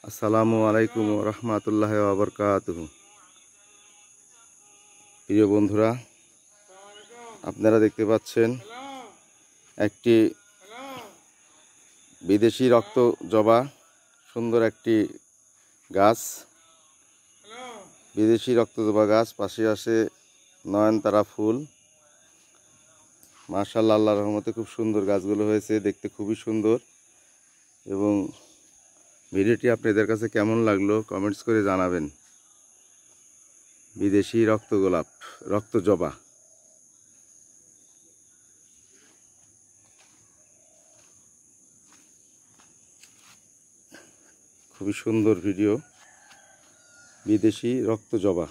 আসসালামু আলাইকুম রহমতুল্লাহ ওয়া প্রিয় বন্ধুরা, আপনারা দেখতে পাচ্ছেন একটি বিদেশি রক্ত জবা, সুন্দর একটি গাছ। বিদেশি রক্ত জবা গাছ, পাশে আসে নয়নতারা ফুল। মাশাআল্লাহ, আল্লাহর রহমতে খুব সুন্দর গাছগুলো হয়েছে, দেখতে খুবই সুন্দর। এবং ভিডিওটি আপনাদের কাছে কেমন লাগলো কমেন্টস করে জানাবেন। বিদেশি রক্ত গোলাপ, রক্ত জবা। খুবই সুন্দর ভিডিও। বিদেশি রক্ত জবা।